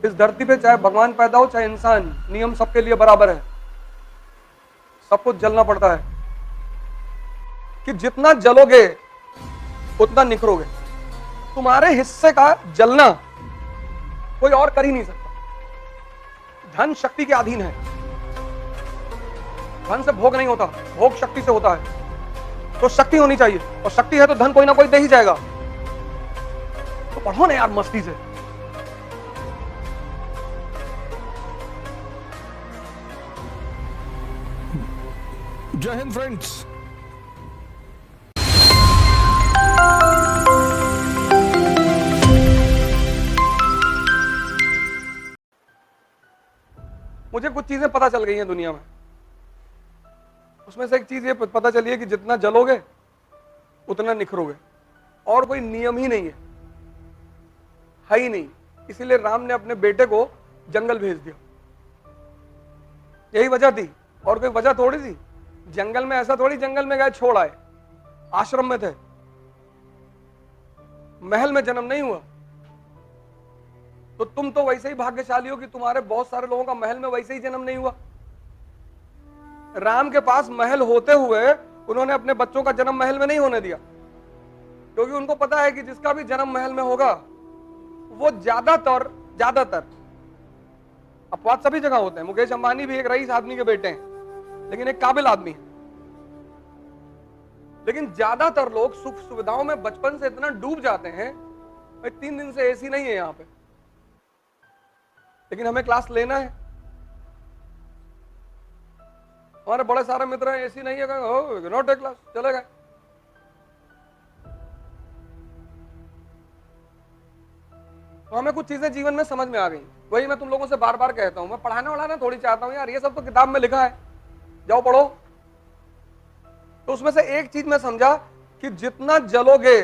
इस धरती पे चाहे भगवान पैदा हो चाहे इंसान, नियम सबके लिए बराबर है। सबको जलना पड़ता है कि जितना जलोगे उतना निखरोगे। तुम्हारे हिस्से का जलना कोई और कर ही नहीं सकता। धन शक्ति के अधीन है। धन से भोग नहीं होता, भोग शक्ति से होता है। तो शक्ति होनी चाहिए, और शक्ति है तो धन कोई ना कोई दे ही जाएगा। तो पढ़ो ना यार मस्ती से। जय हिंद फ्रेंड्स। मुझे कुछ चीजें पता चल गई हैं दुनिया में। उसमें से एक चीज ये पता चली है कि जितना जलोगे उतना निखरोगे, और कोई नियम ही नहीं है ही नहीं। इसीलिए राम ने अपने बेटे को जंगल भेज दिया। यही वजह थी, और कोई वजह थोड़ी थी। जंगल में ऐसा थोड़ी जंगल में गए छोड़ आए, आश्रम में थे, महल में जन्म नहीं हुआ। तो तुम तो वैसे ही भाग्यशाली हो कि तुम्हारे बहुत सारे लोगों का महल में वैसे ही जन्म नहीं हुआ। राम के पास महल होते हुए उन्होंने अपने बच्चों का जन्म महल में नहीं होने दिया, क्योंकि उनको पता है कि जिसका भी जन्म महल में होगा वो ज्यादातर अपवाद सभी जगह होते हैं। मुकेश अंबानी भी एक रईस आदमी के बेटे हैं, लेकिन एक काबिल आदमी है। लेकिन ज्यादातर लोग सुख सुविधाओं में बचपन से इतना डूब जाते हैं। 3 दिन से एसी नहीं है यहां पे, लेकिन हमें क्लास लेना है। हमारे बड़े सारे मित्र हैं, एसी नहीं है, नॉट टेक क्लास, चले गए। तो हमें कुछ चीजें जीवन में समझ में आ गई। वही मैं तुम लोगों से बार बार कहता हूं, मैं पढ़ाना वढ़ाना थोड़ी चाहता हूं यार, ये सब तो किताब में लिखा है, जाओ पढ़ो। तो उसमें से एक चीज मैं समझा कि जितना जलोगे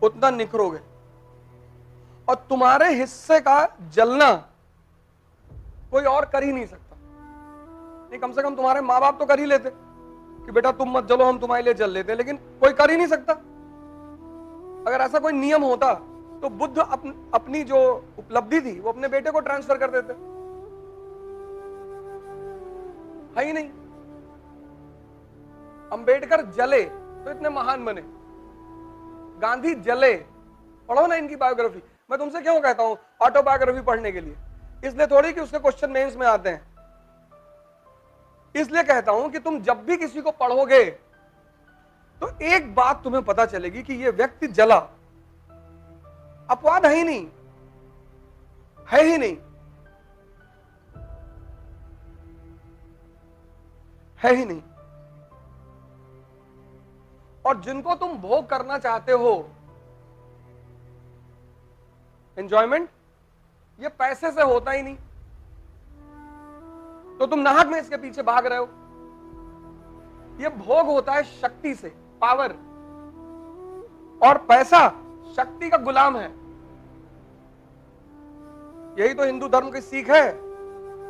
उतना निखरोगे, और तुम्हारे हिस्से का जलना कोई और कर ही नहीं सकता। नहीं, कम से कम तुम्हारे माँ बाप तो कर ही लेते कि बेटा तुम मत जलो, हम तुम्हारे लिए जल लेते, लेकिन कोई कर ही नहीं सकता। अगर ऐसा कोई नियम होता तो बुद्ध अपनी जो उपलब्धि थी वो अपने बेटे को ट्रांसफर कर देते। है ही नहीं। अंबेडकर जले तो इतने महान बने, गांधी जले। पढ़ो ना इनकी बायोग्राफी। मैं तुमसे क्यों कहता हूं ऑटोबायोग्राफी पढ़ने के लिए? इसलिए थोड़ी कि उसके क्वेश्चन मेंस में आते हैं। इसलिए कहता हूं कि तुम जब भी किसी को पढ़ोगे तो एक बात तुम्हें पता चलेगी कि यह व्यक्ति जला। अपवाद है ही नहीं, है ही नहीं, है ही नहीं। और जिनको तुम भोग करना चाहते हो, एंजॉयमेंट, ये पैसे से होता ही नहीं। तो तुम नाहक में इसके पीछे भाग रहे हो। ये भोग होता है शक्ति से, पावर। और पैसा शक्ति का गुलाम है। यही तो हिंदू धर्म की सीख है।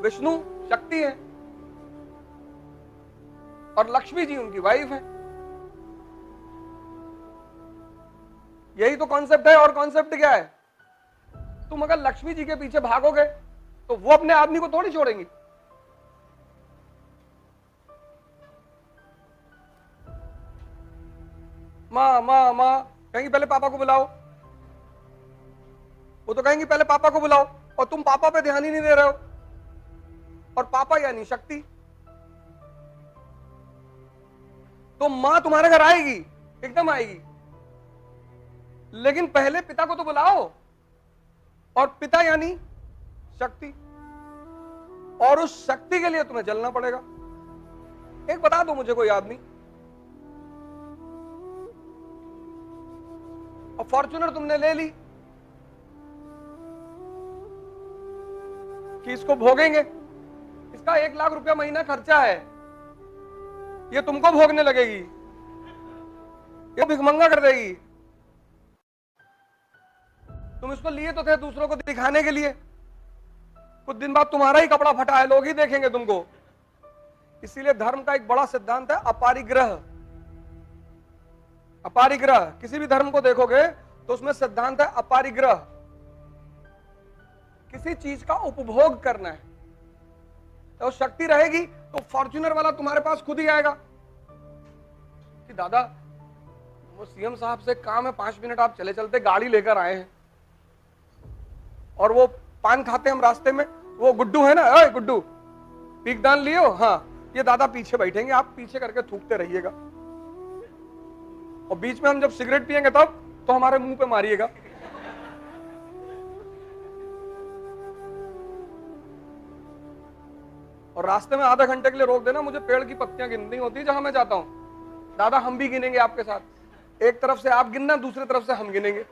विष्णु शक्ति है और लक्ष्मी जी उनकी वाइफ है। यही तो कॉन्सेप्ट है। और कॉन्सेप्ट क्या है? तुम अगर लक्ष्मी जी के पीछे भागोगे तो वो अपने आदमी को थोड़ी छोड़ेंगी। माँ माँ माँ कहेंगी पहले पापा को बुलाओ। वो तो कहेंगी पहले पापा को बुलाओ, और तुम पापा पे ध्यान ही नहीं दे रहे हो। और पापा यानी शक्ति। तो मां तुम्हारे घर आएगी, एकदम आएगी, लेकिन पहले पिता को तो बुलाओ। और पिता यानी शक्ति, और उस शक्ति के लिए तुम्हें जलना पड़ेगा। एक बता दो मुझे कोई आदमी, और फॉर्च्यूनर तुमने ले ली कि इसको भोगेंगे, इसका 1 लाख रुपया महीना खर्चा है, ये तुमको भोगने लगेगी, ये भिखमंगा कर देगी। तुम इसको लिए तो थे दूसरों को दिखाने के लिए, कुछ दिन बाद तुम्हारा ही कपड़ा फटा है, लोग ही देखेंगे तुमको। इसीलिए धर्म का एक बड़ा सिद्धांत है अपारिग्रह। अपारिग्रह, किसी भी धर्म को देखोगे तो उसमें सिद्धांत है अपारिग्रह, किसी चीज का उपभोग करना है, तो शक्ति रहेगी तो फॉर्च्यूनर वाला तुम्हारे पास खुद ही आएगा कि दादा वो सीएम साहब से काम है, 5 मिनट आप चले चलते गाड़ी लेकर आए हैं, और वो पान खाते हम रास्ते में, वो गुड्डू है ना, अरे गुड्डू पीकदान लियो, हाँ ये दादा पीछे बैठेंगे, आप पीछे करके थूकते रहिएगा, और बीच में हम जब सिगरेट पिएंगे तब तो हमारे मुंह पे मारिएगा। और रास्ते में आधा घंटे के लिए रोक देना, मुझे पेड़ की पत्तियां गिननी होती है जहां मैं जाता हूं, दादा हम भी गिनेंगे आपके साथ, एक तरफ से आप गिनना, दूसरी तरफ से हम गिनेंगे,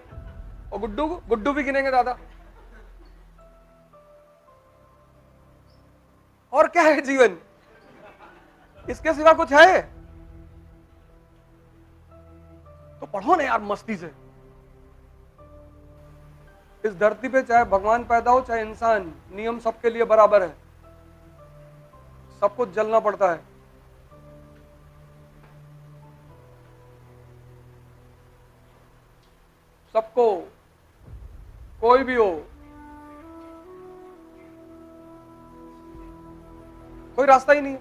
और गुड्डू भी गिनेंगे दादा। और क्या है जीवन, इसके सिवा कुछ है? तो पढ़ो ना यार मस्ती से। इस धरती पे चाहे भगवान पैदा हो चाहे इंसान, नियम सबके लिए बराबर है, सबको जलना पड़ता है। सबको, कोई भी हो, कोई रास्ता ही नहीं है।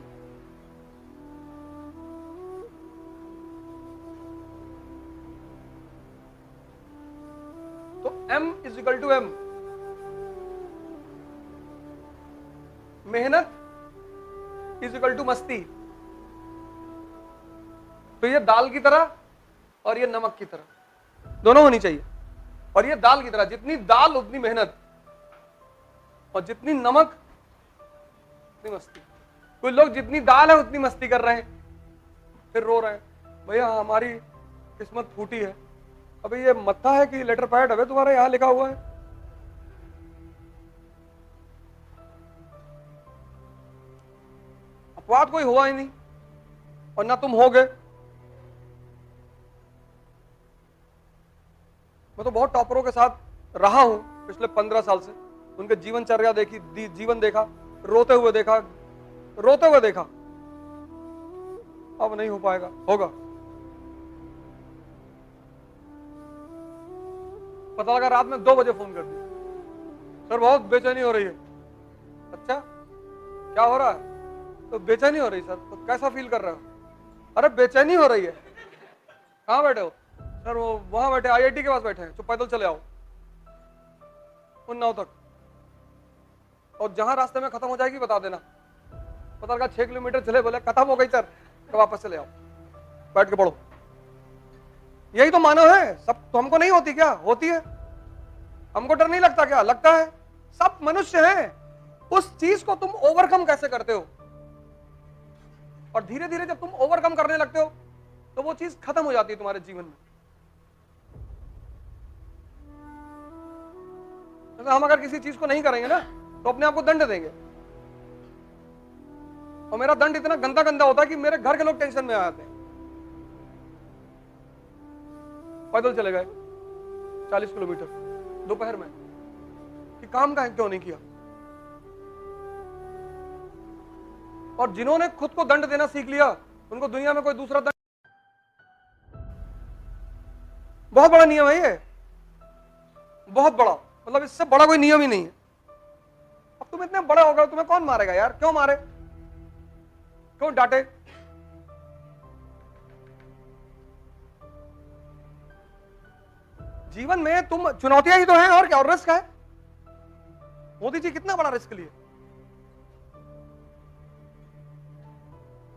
तो M is equal to M, मेहनत इज इक्वल टू मस्ती। तो ये दाल की तरह और ये नमक की तरह दोनों होनी चाहिए, और ये दाल की तरह, जितनी दाल उतनी मेहनत, और जितनी नमक उतनी मस्ती। कुछ लोग जितनी दाल है उतनी मस्ती कर रहे हैं, फिर रो रहे हैं भैया हमारी किस्मत फूटी है। अबे ये मत्था है कि लेटर पैड है तुम्हारा, यहां लिखा हुआ है। अपवाद कोई हुआ ही नहीं, और ना तुम हो गए। मैं तो बहुत टॉपरों के साथ रहा हूं पिछले 15 साल से, उनके जीवनचर्या देखी, जीवन देखा, रोते हुए देखा, अब नहीं हो पाएगा, होगा। पता लगा रात में 2 बजे फोन कर दिया, सर बहुत बेचैनी हो रही है। अच्छा क्या हो रहा है? तो बेचैनी हो रही सर। तो कैसा फील कर रहे हो? अरे बेचैनी हो रही है। कहाँ बैठे हो? सर वो वहां बैठे, IIT के पास बैठे हैं, तो पैदल चले आओ उन्नाव तक, और जहां रास्ते में खत्म हो जाएगी बता देना। पता लगा 6 किलोमीटर चले, बोले खत्म हो गई सर, तो वापस चले आओ, बैठ के पढ़ो। यही तो मानव है। सब तो हमको नहीं होती क्या? होती है। हमको डर नहीं लगता क्या? लगता है। सब मनुष्य हैं। उस चीज को तुम ओवरकम कैसे करते हो, और धीरे धीरे जब तुम ओवरकम करने लगते हो तो वो चीज खत्म हो जाती है तुम्हारे जीवन में। हम अगर किसी चीज को नहीं करेंगे ना तो अपने आप को दंड देंगे, और मेरा दंड इतना गंदा गंदा होता है कि मेरे घर के लोग टेंशन में आ जाते हैं। पैदल चले गए 40 किलोमीटर दोपहर में, कि काम का क्यों नहीं किया। और जिन्होंने खुद को दंड देना सीख लिया उनको दुनिया में कोई दूसरा दंड, बहुत बड़ा नियम है ये, बहुत बड़ा, मतलब इससे बड़ा कोई नियम ही नहीं है। अब तुम इतने बड़े हो गए, तुम्हें कौन मारेगा यार? क्यों मारे, क्यों डांटे? जीवन में तुम चुनौतियां ही तो हैं, और क्या, और रिस्क है। मोदी जी कितना बड़ा रिस्क लिए।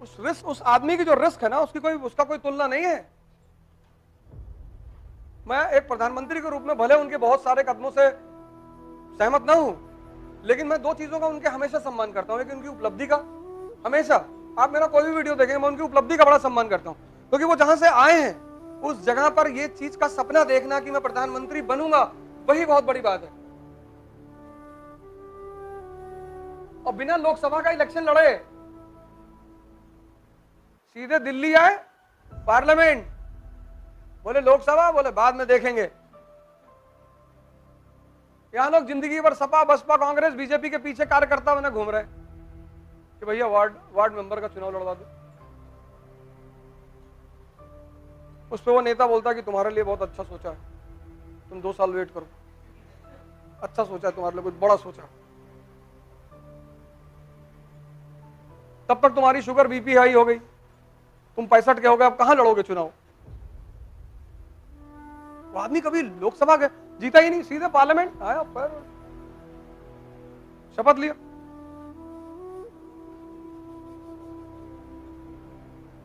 उस रिस्क, उस आदमी की जो रिस्क है ना, उसका कोई तुलना नहीं है। मैं एक प्रधानमंत्री के रूप में भले उनके बहुत सारे कदमों से सहमत ना हूं, लेकिन मैं 2 चीजों का उनके हमेशा सम्मान करता हूं। एक उनकी उपलब्धि का, हमेशा आप मेरा कोई भी वीडियो देखेंगे मैं उनकी उपलब्धि का बड़ा सम्मान करता हूं, क्योंकि वो जहां से आए हैं उस जगह पर ये चीज का सपना देखना कि मैं प्रधानमंत्री बनूंगा, वही बहुत बड़ी बात है। और बिना लोकसभा का इलेक्शन लड़े सीधे दिल्ली आए, पार्लियामेंट, बोले लोकसभा, बोले बाद में देखेंगे। यहां लोग जिंदगी भर सपा, बसपा, कांग्रेस, बीजेपी के पीछे कार्यकर्ता बने घूम रहे हैं कि भैया वार्ड मेंबर का चुनाव लड़वा दो। उस पर वो नेता बोलता कि तुम्हारे लिए बहुत अच्छा सोचा है, तुम 2 साल वेट करो। अच्छा सोचा तुम्हारे लिए, कुछ बड़ा सोचा। तब तक तुम्हारी शुगर बीपी हाई हो गई, तुम 65 के हो गए, अब कहां लड़ोगे चुनाव? वो आदमी कभी लोकसभा के जीता ही नहीं, सीधे पार्लियामेंट आया, पर शपथ लिया।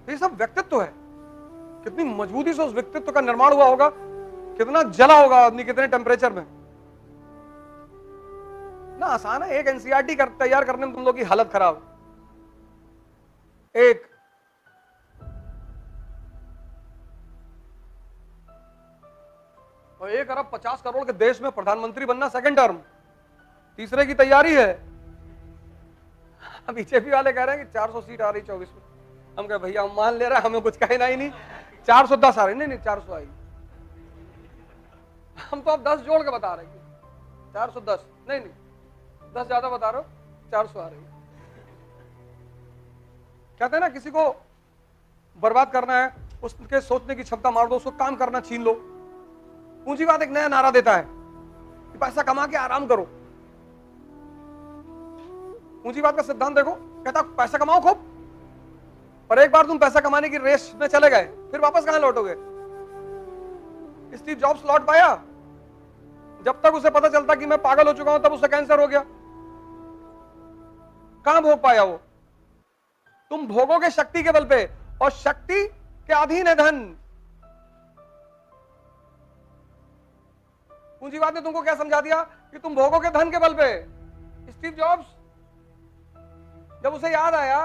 ये सब व्यक्तित्व है। कितनी मजबूती से उस व्यक्तित्व का निर्माण हुआ होगा, कितना जला होगा आदमी, कितने टेम्परेचर में। ना आसान है, एक एनसीईआरटी तैयार करने में तुम लोग की हालत खराब। एक और 1 अरब 50 करोड़ के देश में प्रधानमंत्री बनना सेकंड टर्म, तीसरे की तैयारी है। अब बीजेपी वाले कह रहे हैं कि 400 सीट आ रही 24 में। हम कहे भैया हम मान ले रहे हैं, हमें कुछ कहना ही नहीं। 410 आ रही, नहीं 400 आई। हम तो अब 10 जोड़ के बता रहे हैं, 410 नहीं 10 ज्यादा बता रहे हो, 400 आ रही। कहते हैं ना, किसी को बर्बाद करना है, उसके सोचने की क्षमता मार दो, उसको काम करना छीन लो। पूंजीवाद एक नया नारा देता है कि पैसा कमा के आराम करो। पूंजीवाद का सिद्धांत देखो, कहता पैसा कमाओ खूब, पर एक बार तुम पैसा कमाने की रेस में चले गए, फिर वापस कहां लौटोगे? स्टीव जॉब्स लौट पाया? जब तक उसे पता चलता कि मैं पागल हो चुका हूं, तब उसे कैंसर हो गया। कहां भोग पाया वो? तुम भोगोगे शक्ति के बल पे, और शक्ति के अधीन है धन। पूंजीवाद ने तुमको क्या समझा दिया कि तुम भोगोगे धन के बल पे। स्टीव जॉब्स, जब उसे याद आया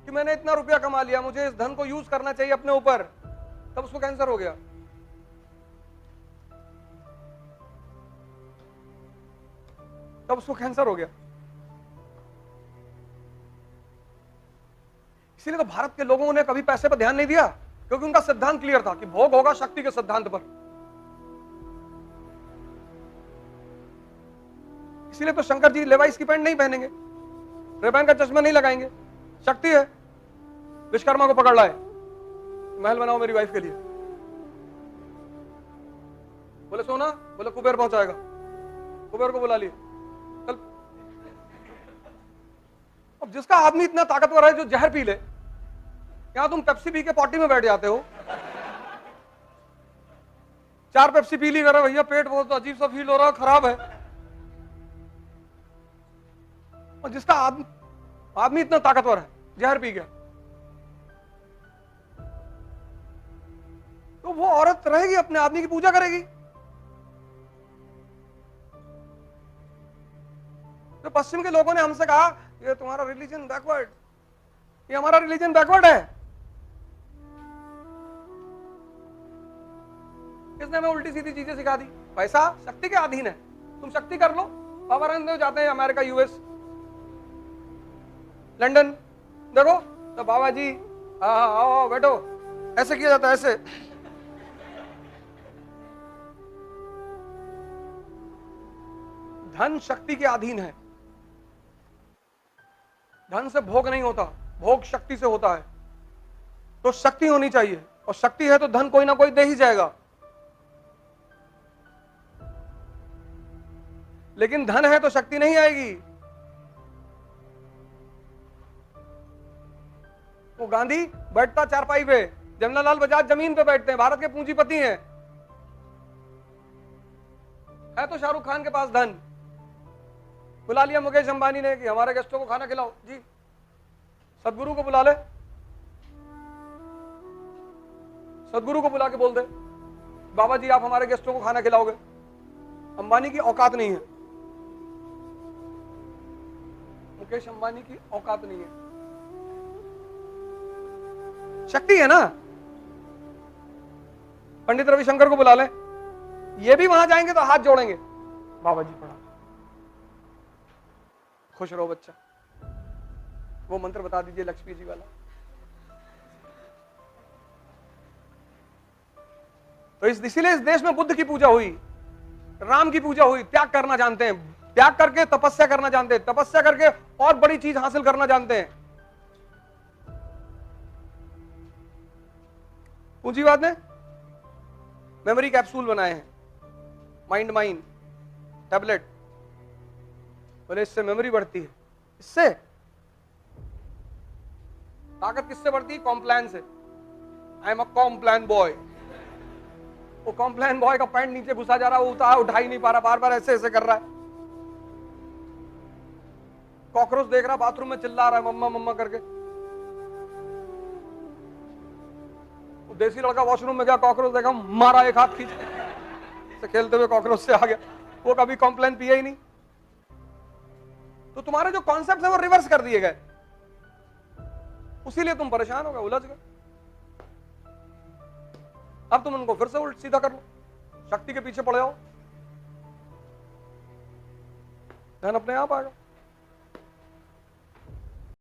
कि मैंने इतना रुपया कमा लिया, मुझे इस धन को यूज करना चाहिए अपने ऊपर, तब उसको कैंसर हो गया। तब उसको कैंसर हो गया। इसीलिए तो भारत के लोगों ने कभी पैसे पर ध्यान नहीं दिया, क्योंकि उनका सिद्धांत क्लियर था कि भोग होगा शक्ति के सिद्धांत पर। इसीलिए तो शंकर जी लेवाइस की पैंट नहीं पहनेंगे, रेबैन का चश्मा नहीं लगाएंगे। शक्ति है। विश्वकर्मा को पकड़ लाए, महल बनाओ मेरी वाइफ के लिए। बोले सोना, बोले कुबेर पहुंचाएगा। कुबेर को बुला लिए, चल। अब जिसका आदमी इतना ताकतवर है जो जहर पी ले, यहां तुम पेप्सी पी के पॉटी में बैठ जाते हो। 4 पेप्सी पी ली, कर भैया पेट बहुत अजीब सा फील हो रहा है, खराब है। और जिसका आदमी इतना ताकतवर है, जहर पी गया, तो वो औरत रहेगी, अपने आदमी की पूजा करेगी। तो पश्चिम के लोगों ने हमसे कहा ये तुम्हारा रिलीजन बैकवर्ड, ये हमारा रिलीजन बैकवर्ड है। किसने हमें उल्टी सीधी चीजें सिखा दी? पैसा शक्ति के अधीन है, तुम शक्ति कर लो। बाबा रामदेव जाते हैं अमेरिका, यूएस, लंदन, देखो तो बाबा जी आओ बैठो, ऐसे किया जाता है, ऐसे। धन शक्ति के अधीन है। धन से भोग नहीं होता, भोग शक्ति से होता है। तो शक्ति होनी चाहिए, और शक्ति है तो धन कोई ना कोई दे ही जाएगा। लेकिन धन है तो शक्ति नहीं आएगी। वो गांधी बैठता चारपाई पे, जमनालाल बजाज जमीन पे बैठते हैं, भारत के पूंजीपति हैं। है तो शाहरुख खान के पास धन। बुला लिया मुकेश अंबानी ने कि हमारे गेस्टों को खाना खिलाओ जी। सदगुरु को बुला ले, सदगुरु को बुला के बोल दे बाबा जी आप हमारे गेस्टों को खाना खिलाओगे। अंबानी की औकात नहीं है, मुकेश अंबानी की औकात नहीं है। शक्ति है ना। पंडित रविशंकर को बुला ले, ये भी वहां जाएंगे तो हाथ जोड़ेंगे, बाबा जी प्रणाम, खुश रहो बच्चा। वो मंत्र बता दीजिए लक्ष्मी जी वाला। तो इसीलिए इस देश में बुद्ध की पूजा हुई, राम की पूजा हुई। त्याग करना जानते हैं, त्याग करके तपस्या करना जानते हैं, तपस्या करके और बड़ी चीज हासिल करना जानते हैं। पूंजीवाद ने मेमोरी कैप्सूल बनाए हैं, माइंड माइंड। टैबलेट, बोले इससे मेमोरी बढ़ती है। इससे ताकत किससे बढ़ती है? कॉम्प्लान से। I am a Complan boy. वो कॉम्प्लान बॉय का पैंट नीचे घुसा जा रहा है, वो उठा ही नहीं पा रहा, बार बार ऐसे ऐसे कर रहा है। कॉकरोच देख रहा, बाथरूम में चिल्ला रहा है मम्मा मम्मा करके। वो देसी लड़का वॉशरूम में गया, कॉकरोच देखा, मारा एक हाथ खींच से, खेलते हुए कॉकरोच से आ गया। वो कभी कॉम्प्लान पिया ही नहीं। तो तुम्हारे जो कॉन्सेप्ट है वो रिवर्स कर दिए गए, उसीलिए तुम परेशान हो गए, उलझ गए। अब तुम उनको फिर से उल्ट सीधा कर लो, शक्ति के पीछे पड़ जाओ, ध्यान अपने आप आएगा।